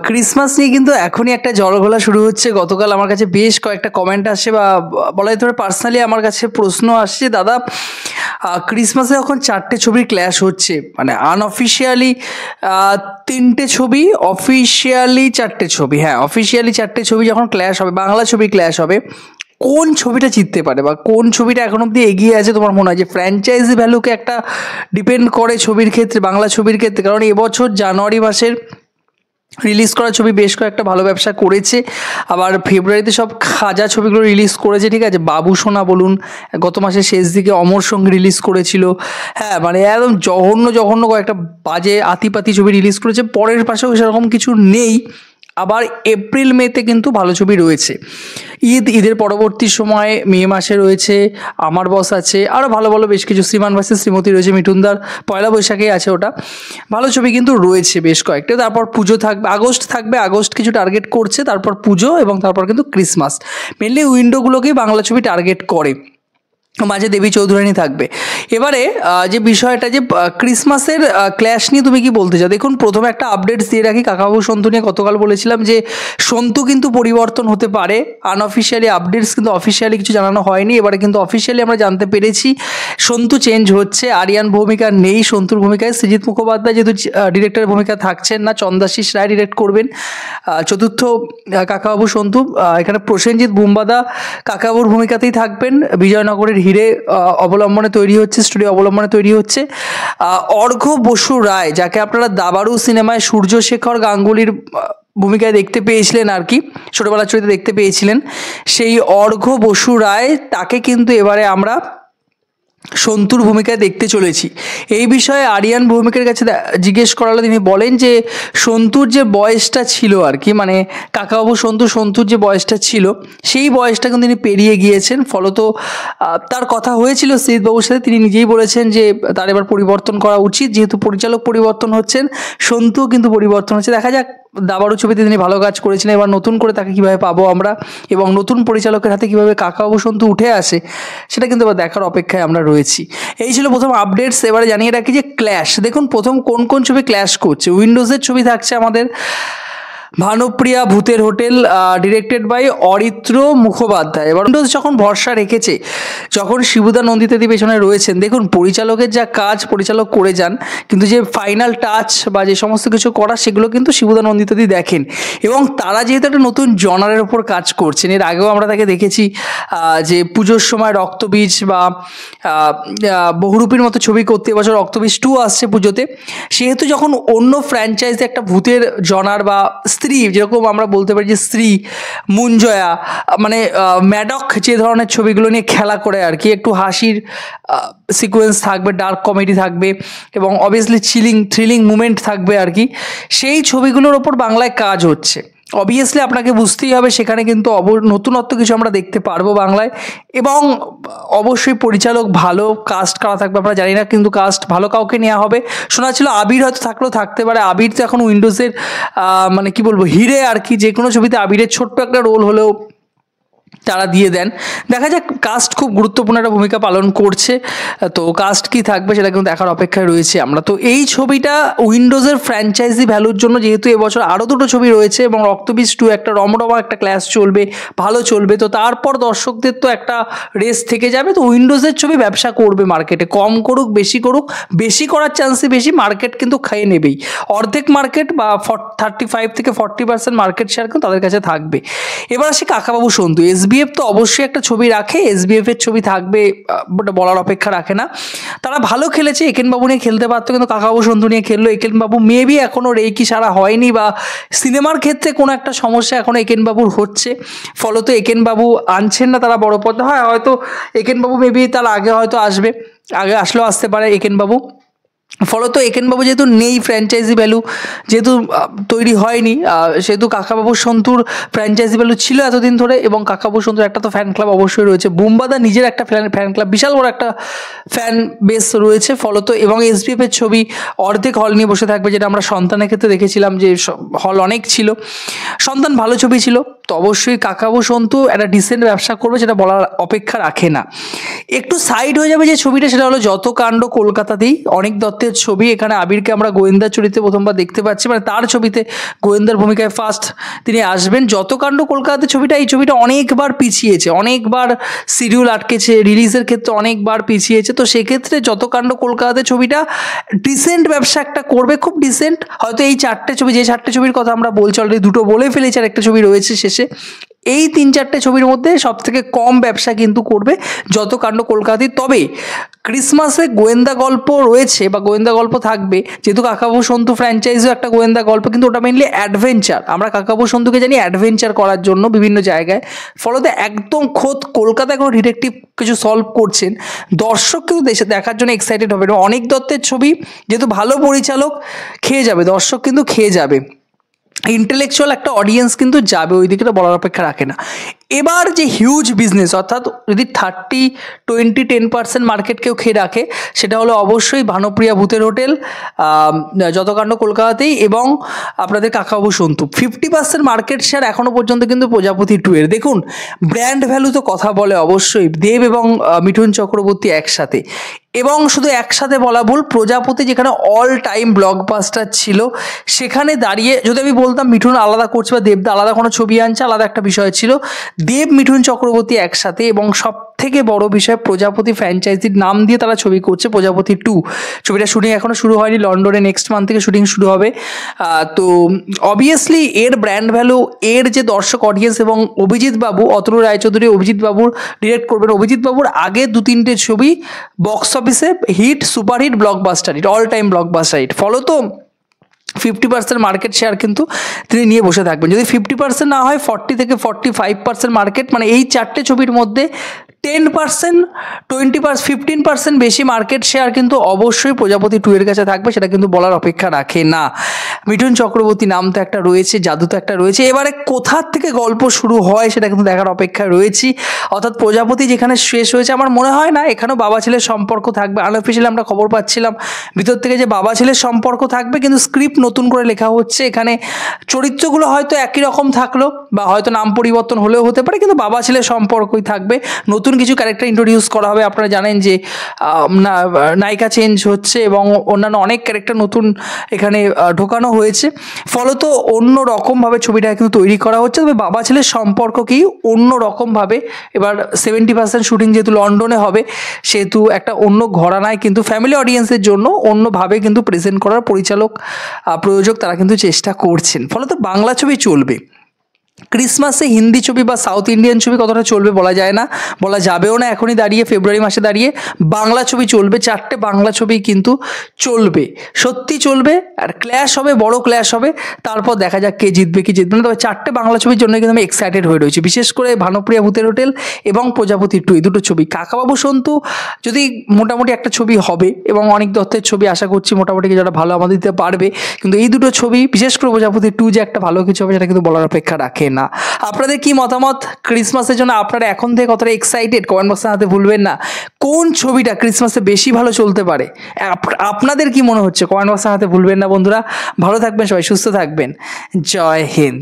Christmas নিয়ে কিন্তু এখনই একটা জলঘোলা শুরু হচ্ছে। গতকাল আমার কাছে বেশ কয়েকটা কমেন্ট আসে বা বলা যেতে পারে পার্সোনালি আমার কাছে প্রশ্ন আসছে, দাদা ক্রিসমাসে যখন 4টে ছবির ক্ল্যাশ হচ্ছে, মানে আনঅফিসিয়ালি 3টে ছবি, অফিসিয়ালি 4টে ছবি, হ্যাঁ অফিসিয়ালি 4টে ছবি যখন ক্ল্যাশ হবে, বাংলা ছবি ক্ল্যাশ হবে, কোন ছবিটা জিততে পারে বা কোন ছবিটা এখন অব্দি এগিয়ে আছে তোমার মনে হয়? যে ফ্র্যাঞ্চাইজি ভ্যালুকে একটা ডিপেন্ড করে ছবির ক্ষেত্রে, বাংলা ছবির ক্ষেত্রে, কারণ এবছর জানুয়ারি মাসের রিলিজ করা ছবি বেশ কয়েকটা ভালো ব্যবসা করেছে, আবার ফেব্রুয়ারিতে সব খাজা ছবিগুলো রিলিজ করেছে, ঠিক আছে। বাবু সোনা বলুন, গত মাসের শেষ দিকে অমর সঙ্গী রিলিজ করেছিল, হ্যাঁ মানে একদম জঘন্য জঘন্য কয়েকটা বাজে আতিপাতি ছবি রিলিজ করেছে। পরের পাশেও সেরকম কিছু নেই। আবার এপ্রিল মেতে কিন্তু ভালো ছবি রয়েছে। ঈদের পরবর্তী সময়ে মে মাসে রয়েছে আমার বস আছে, আরও ভালো ভালো বেশ কিছু, শ্রীমান ভার্সেস শ্রীমতী রয়েছে, মিঠুনদার পয়লা বৈশাখে আছে, ওটা ভালো ছবি কিন্তু রয়েছে বেশ কয়েকটা। তারপর পুজো থাকবে, আগস্ট কিছু টার্গেট করছে, তারপর পুজো এবং তারপর কিন্তু ক্রিসমাস। মেনলি উইন্ডোগুলোকেই বাংলা ছবি টার্গেট করে, মাঝে দেবী চৌধুরানী থাকবে। এবারে যে বিষয়টা, যে ক্রিসমাসের ক্ল্যাশ নিয়ে তুমি কি বলতে চাও? দেখুন, প্রথমে একটা আপডেটস দিয়ে রাখি, কাকাবাবু সন্তু নিয়ে গতকাল বলেছিলাম যে সন্তু কিন্তু পরিবর্তন হতে পারে। আনঅফিসিয়ালি আপডেটস, কিন্তু অফিসিয়ালি কিছু জানানো হয়নি। এবারে কিন্তু অফিসিয়ালি আমরা জানতে পেরেছি সন্তু চেঞ্জ হচ্ছে, আরিয়ান ভূমিকা নেই সন্তুর ভূমিকায়। সৃজিত মুখোপাধ্যায় যেহেতু ডিরেক্টরের ভূমিকা থাকছেন না, চন্দাশিস রায় ডিরেক্ট করবেন চতুর্থ কাকাবাবু সন্তু। এখানে প্রসেনজিৎ বুম্বাদা কাকাবাবুর ভূমিকাতেই থাকবেন। বিজয়নগরের হিরে অবলম্বনে তৈরি হচ্ছে, স্টুডিও অবলম্বনে তৈরি হচ্ছে। অর্ঘ্য বসু রায়, যাকে আপনারা দাবারু সিনেমায় সূর্যশেখর গাঙ্গুলির ভূমিকায় দেখতে পেয়েছিলেন আর কি, ছোটবেলার চরিত্রে দেখতে পেয়েছিলেন, সেই অর্ঘ্য বসু রায়, তাকে কিন্তু এবারে আমরা সন্তুর ভূমিকায় দেখতে চলেছি। এই বিষয়ে আরিয়ান ভৌমিকের কাছে জিজ্ঞেস করালে তিনি বলেন যে সন্তুর যে বয়সটা ছিল আর কি, মানে কাকাবাবু সন্তুর যে বয়সটা ছিল সেই বয়সটা কিন্তু তিনি পেরিয়ে গিয়েছেন। ফলত তার কথা হয়েছিল সৃজিতবাবুর সাথে, তিনি নিজেই বলেছেন যে তার এবার পরিবর্তন করা উচিত, যেহেতু পরিচালক পরিবর্তন হচ্ছেন, সন্তুও কিন্তু পরিবর্তন হচ্ছে। দেখা যাক, দাবারু ছবিতে তিনি ভালো কাজ করেছিলেন, এবার নতুন করে তাকে কীভাবে পাবো আমরা, এবং নতুন পরিচালকের হাতে কীভাবে কাকাবাবু সন্তু উঠে আসে, সেটা কিন্তু এবার দেখার অপেক্ষায় আমরা রয়েছি। এই ছিল প্রথম আপডেটস। এবারে জানিয়ে রাখি যে ক্ল্যাশ, দেখুন প্রথম কোন কোন ছবি ক্ল্যাশ করছে। উইন্ডোজের ছবি থাকছে আমাদের ভানুপ্রিয়া ভূতের hotel, directed by Aritra Mukhopadhyay. এবার উইন্ডোজ যখন ভরসা রেখেছে, যখন শিবুদা নন্দিতাদি পেছনে রয়েছেন, দেখুন পরিচালকের যা কাজ পরিচালক করে যান, কিন্তু যে ফাইনাল টাচ বা যে সমস্ত কিছু করা, সেগুলো কিন্তু শিবুদা নন্দিতাদি দেখেন। এবং তারা যেহেতু একটা নতুন জনারের ওপর কাজ করছেন, এর আগেও আমরা তাকে দেখেছি যে পুজোর সময় রক্তবীজ বা বহুরূপীর মতো ছবি করতে, এবছর রক্তবীজ 2 আসছে পুজোতে। সেহেতু যখন অন্য ফ্র্যাঞ্চাইজি একটা ভূতের জনার বা স্ত্রী, যেরকম আমরা বলতে পারি যে স্ত্রী, মুঞ্জয়া, মানে ম্যাডক, যে ধরনের ছবিগুলো নিয়ে খেলা করে আর কি, একটু হাসির সিকোয়েন্স থাকবে, ডার্ক কমেডি থাকবে এবং অবভিয়াসলি থ্রিলিং মুভমেন্ট থাকবে আর কি, সেই ছবিগুলোর ওপর বাংলায় কাজ হচ্ছে। অবভিয়াসলি আপনাকে বুঝতেই হবে সেখানে কিন্তু নতুনত্ব কিছু আমরা দেখতে পারবো বাংলায়, এবং অবশ্যই পরিচালক ভালো, কাস্ট কারা থাকবে আমরা জানি না, কিন্তু কাস্ট ভালো কাউকে নেওয়া হবে। শোনা ছিল আবির হয়তো থাকলেও থাকতে পারে। আবির তো এখন উইন্ডোজের মানে কি বলবো, হিরে আর কি, যে কোনো ছবিতে আবিরের ছোট্ট একটা রোল হলেও তারা দিয়ে দেন। দেখা যাক, কাস্ট খুব গুরুত্বপূর্ণ একটা ভূমিকা পালন করছে, তো কাস্ট কি থাকবে সেটা কিন্তু দেখার অপেক্ষায় রয়েছে আমরা। তো এই ছবিটা উইন্ডোজের ফ্র্যাঞ্চাইজি ভ্যালুর জন্য, যেহেতু এবছর আরও 2টো ছবি রয়েছে এবং রক্তবীজ 2 একটা রমরমা একটা ক্লাস চলবে, ভালো চলবে, তো তারপর দর্শকদের তো একটা রেস থেকে যাবে। তো উইন্ডোজের ছবি ব্যবসা করবে মার্কেটে, কম করুক বেশি করুক, বেশি করার চান্সই বেশি, মার্কেট কিন্তু খাইয়ে নেবেই। অর্ধেক মার্কেট বা 35 থেকে 40% মার্কেট শেয়ার কিন্তু তাদের কাছে থাকবে। এবার আসি কাকাবাবু সন্তু। এসবিএফ তো অবশ্যই একটা ছবি রাখে, এসবিএফ এর ছবি থাকবে বলার অপেক্ষা রাখে না। তারা ভালো খেলেছে, একেনবাবু নিয়ে খেলতে পারতো, কিন্তু কাকাবাবু সন্তু নিয়ে খেললো। একেনবাবু মেবি এখনও রেকি সারা হয়নি, বা সিনেমার ক্ষেত্রে কোনো একটা সমস্যা এখনও একেনবাবুর হচ্ছে, ফলত একেনবাবু আনছেন না তারা বড় পর্দা। হয় হয়তো একেনবাবু মেবি তার আগে হয়তো আসবে, আগে আসলেও আসতে পারে একেনবাবু। ফলত একেনবাবু যেহেতু নেই, ফ্র্যাঞ্চাইজি ভ্যালু যেহেতু তৈরি হয়নি, সেহেতু কাকাবাবু সন্তুর ফ্র্যাঞ্চাইজি ভ্যালু ছিল এতদিন ধরে, এবং কাকাবাবু সন্তুর একটা তো ফ্যান ক্লাব অবশ্যই রয়েছে, বুম্বাদা নিজের একটা ফ্যান ক্লাব, বিশাল বড় একটা ফ্যান বেস রয়েছে। ফলত এবং এসবিএফের ছবি অর্ধেক হল নিয়ে বসে থাকবে, যেটা আমরা সন্তানের ক্ষেত্রে দেখেছিলাম যে হল অনেক ছিল, সন্তান ভালো ছবি ছিল, তো অবশ্যই কাকাবু সন্তু একটা ডিসেন্ট ব্যবসা করবে, সেটা বলার অপেক্ষা রাখে না। একটু সাইড হয়ে যাবে যে ছবিটা, সেটা হলো যত কাণ্ড কলকাতাতেই, অনিক দত্তের ছবি। এখানে আবিরকে আমরা গোয়েন্দা চরিত্রে প্রথমবার দেখতে পাচ্ছি, মানে তার ছবিতে গোয়েন্দার ভূমিকায় ফার্স্ট তিনি আসবেন। যত কাণ্ড কলকাতাতে ছবিটা, এই ছবিটা অনেকবার পিছিয়েছে, অনেকবার শিডিউল আটকেছে, রিলিজের ক্ষেত্রে অনেকবার পিছিয়েছে। তো সেক্ষেত্রে যত কাণ্ড কলকাতাতে ছবিটা ডিসেন্ট ব্যবসা একটা করবে, খুব ডিসেন্ট। হয়তো এই চারটে ছবি, যে চারটে ছবির কথা আমরা বলছি অলরেডি দুটো বলে ফেলেছি, আর একটা ছবি রয়েছে শেষে, এই 3-4টে ছবির মধ্যে সব থেকে কম ব্যবসা কিন্তু করবে যত কাণ্ড কলকাতায়। তবে ক্রিসমাসে গোয়েন্দা গল্প রয়েছে বা গোয়েন্দা গল্প থাকবে, যেহেতু কাকাবু সন্তু ফ্র্যাঞ্চাইজিও একটা গোয়েন্দা গল্প, কিন্তু ওটা মেনলি অ্যাডভেঞ্চার। আমরা কাকাবু সন্তুকে জানি অ্যাডভেঞ্চার করার জন্য বিভিন্ন জায়গায়, ফলত একদম খোদ কলকাতায় কোনো ডিটেকটিভ কিছু সলভ করছেন, দর্শক কিন্তু দেশে দেখার জন্য এক্সাইটেড হবে। অনিক দত্তের ছবি যেহেতু ভালো পরিচালক, খেয়ে যাবে, দর্শক কিন্তু খেয়ে যাবে, ইন্টেলেকচুয়াল একটা অডিয়েন্স কিন্তু যাবে ওই দিকে, বলার অপেক্ষা রাখে না। এবার যে হিউজ বিজনেস, অর্থাৎ যদি 30-20-10% মার্কেট কেউ খেয়ে রাখে, সেটা হলো অবশ্যই ভানুপ্রিয়া ভূতের হোটেল, যতকাণ্ড কলকাতাতেই, এবং আপনাদের কাকাবু সন্তু। 50% মার্কেট শেয়ার এখনও পর্যন্ত কিন্তু প্রজাপতি 2 এর। দেখুন ব্র্যান্ড ভ্যালু তো কথা বলে অবশ্যই, দেব এবং মিঠুন চক্রবর্তী একসাথে, এবং শুধু একসাথে বলা ভুল, প্রজাপতি যেখানে অল টাইম ব্লকবাস্টার ছিল, সেখানে দাঁড়িয়ে যদি আমি বলতাম মিঠুন আলাদা করছে বা দেবদা আলাদা কোনো ছবি আনছে, আলাদা একটা বিষয় ছিল। দেব মিঠুন চক্রবর্তী একসাথে, এবং সব থেকে বড় বিষয় প্রজাপতি ফ্র্যাঞ্চাইজির নাম দিয়ে তারা ছবি করছে, প্রজাপতি 2। ছবিটা শুটিং এখনও শুরু হয়নি, লন্ডনে নেক্সট মান্থ থেকে শুটিং শুরু হবে। তো অবভিয়াসলি এর ব্র্যান্ড ভ্যালু, এর যে দর্শক অডিয়েন্স, এবং অভিজিৎ বাবু, অতনু রায়চৌধুরী অভিজিৎ বাবুর ডিরেক্ট করবেন। অভিজিৎ বাবুর আগে 2-3টে ছবি বক্স অফিসে hit, superhit, blockbuster hit, all time blockbuster hit, ফলত 50% মার্কেট শেয়ার কিন্তু তিনি নিয়ে বসে থাকবেন। যদি 50% না হয় 40-45% মার্কেট, মানে এই চারটে ছবির মধ্যে 10%, 20%, 15% বেশি মার্কেট শেয়ার কিন্তু অবশ্যই প্রজাপতি 2 এর কাছে থাকবে, সেটা কিন্তু বলার অপেক্ষা রাখে না। মিঠুন চক্রবর্তী নাম তো একটা রয়েছে, জাদু তো একটা রয়েছে, এবারে কোথার থেকে গল্প শুরু হয় সেটা কিন্তু দেখার অপেক্ষা রয়েছি। অর্থাৎ প্রজাপতি যেখানে শেষ হয়েছে, আমার মনে হয় না এখানেও বাবা ছেলের সম্পর্ক থাকবে। আনঅফিশিয়ালি আমরা খবর পাচ্ছিলাম ভিতর থেকে যে বাবা ছেলের সম্পর্ক থাকবে, কিন্তু স্ক্রিপ্ট নতুন করে লেখা হচ্ছে, এখানে চরিত্রগুলো হয়তো একই রকম থাকলো বা হয়তো নাম পরিবর্তন হলেও হতে পারে, কিন্তু বাবা ছেলের সম্পর্কই থাকবে। নতুন কিছু ক্যারেক্টার ইন্ট্রোডিউস করা হবে, আপনারা জানেন যে নায়িকা চেঞ্জ হচ্ছে এবং অন্যান্য অনেক ক্যারেক্টার নতুন এখানে ঢোকানো হয়েছে, ফলত অন্য রকমভাবে ছবিটা কিন্তু তৈরি করা হচ্ছে। তবে বাবা ছেলের সম্পর্ককেই অন্য রকমভাবে, এবার 70% শুটিং যেহেতু লন্ডনে হবে, সেহেতু একটা অন্য ঘরানায় কিন্তু ফ্যামিলি অডিয়েন্সের জন্য অন্যভাবে কিন্তু প্রেজেন্ট করার পরিচালক, প্রযোজক তারা কিন্তু চেষ্টা করছেন, ফলত বাংলা ছবি চলবে। ক্রিসমাসে হিন্দি ছবি বা সাউথ ইন্ডিয়ান ছবি কতটা চলবে বলা যায় না, বলা যাবেও না এখনই দাঁড়িয়ে, ফেব্রুয়ারি মাসে দাঁড়িয়ে। বাংলা ছবি চলবে, 4টে বাংলা ছবি কিন্তু চলবে, সত্যি চলবে, আর ক্ল্যাশ হবে, বড় ক্ল্যাশ হবে, তারপর দেখা যাক কে জিতবে কি জিতবে না। তবে 4টে বাংলা ছবির জন্য কিন্তু আমি এক্সাইটেড হয়ে রয়েছি, বিশেষ করে ভানুপ্রিয়া ভূতের হোটেল এবং প্রজাপতি 2, এই দুটো ছবি। কাকাবাবু সন্তু যদি মোটামুটি একটা ছবি হবে, এবং অনিক দত্তের ছবি আশা করছি মোটামুটি কিছুটা ভালো আমাদের দিতে পারবে, কিন্তু এই দুটো ছবি, বিশেষ করে প্রজাপতি 2 যে একটা ভালো কিছু হবে সেটা কিন্তু বলার অপেক্ষা রাখে না। আপনাদের কি মতামত ক্রিসমাসের জন্য? আপনারা এখন থেকে কতটা এক্সাইটেড কমেন্ট বক্সে জানাতে ভুলবেন না। কোন ছবিটা ক্রিসমাসে বেশি ভালো চলতে পারে আপনাদের কি মনে হচ্ছে কমেন্ট বক্সে জানাতে ভুলবেন না বন্ধুরা। ভালো থাকবেন সবাই, সুস্থ থাকবেন, জয় হিন্দ।